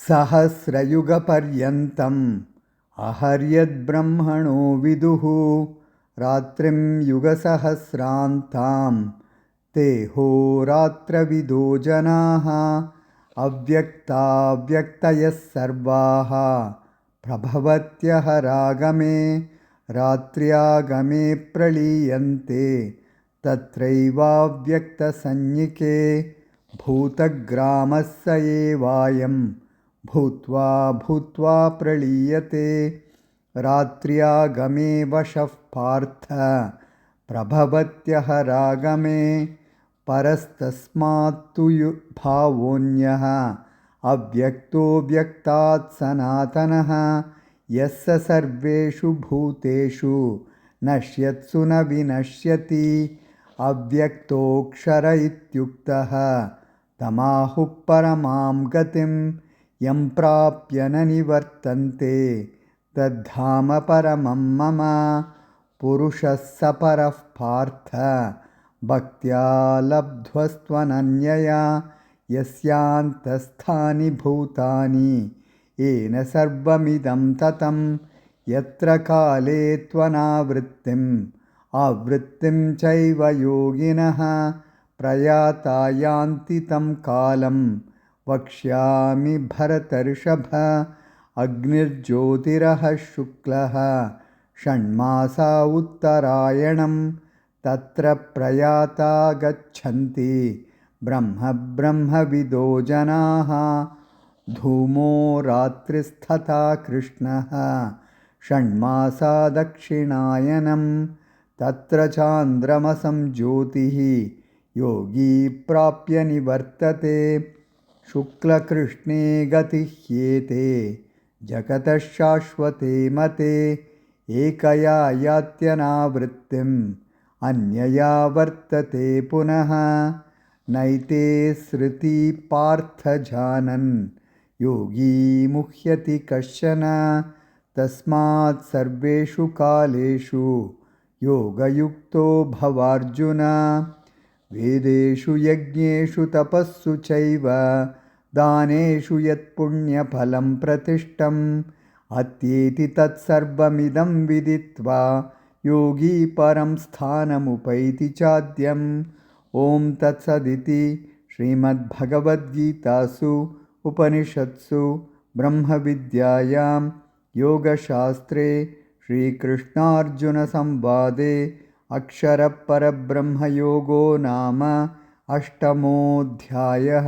सहस्रयुगपर्यन्तम् अहर्यद्ब्रह्मणो विदुः रात्रिं युगसहस्रान्तां ते होरात्रविदो जनाः अव्यक्ताव्यक्तयः सर्वाः प्रभवत्यः रागमे रात्र्यागमे प्रलीयन्ते तत्रैवाव्यक्तसंज्ञके भूतग्रामः स एवायं भूत्वा भूत्वा प्रलीयते रात्र्यागमे वशः पार्थ प्रभवत्यः रागमे परस्तस्मात्तु भावोऽन्यः अव्यक्तो व्यक्तात् सनातनः यस्य सर्वेषु भूतेषु नश्यत्सु न विनश्यति अव्यक्तोऽक्षर इत्युक्तः तमाहुः परमां गतिं यं प्राप्य न निवर्तन्ते तद्धाम परमं मम पुरुषः स परः पार्थ भक्त्या लब्ध्वस्त्वनन्यया यस्यान्तस्थानि भूतानि येन सर्वमिदं ततं यत्र काले त्वनावृत्तिम् आवृत्तिं चैव योगिनः प्रयाता यान्ति तं कालं वक्ष्यामि भरतर्षभ अग्निर्ज्योतिरः शुक्लः षण्मासा उत्तरायणं तत्र प्रयाता गच्छन्ति ब्रह्मविदो जनाः धूमो रात्रिस्तथा कृष्णः षण्मासा दक्षिणायनं तत्र चान्द्रमसं ज्योतिः योगी प्राप्य निवर्तते शुक्लकृष्णे गतिः ह्येते जगतः शाश्वते मते एकया यात्यनावृत्तिम् अन्यया वर्तते पुनः नैते श्रुति पार्थ जानन् योगी मुह्यति कश्चन तस्मात् सर्वेषु कालेषु योगयुक्तो भवार्जुन वेदेषु यज्ञेषु तपस्सु चैव दानेषु यत्पुण्यफलं प्रतिष्ठम् अत्येति तत्सर्वमिदं विदित्वा योगी परं स्थानमुपैति चाद्यम् ॐ तत्सदिति श्रीमद्भगवद्गीतासु उपनिषत्सु ब्रह्मविद्यायां योगशास्त्रे श्रीकृष्णार्जुनसंवादे अक्षरपरब्रह्मयोगो नाम 8मोऽध्यायः।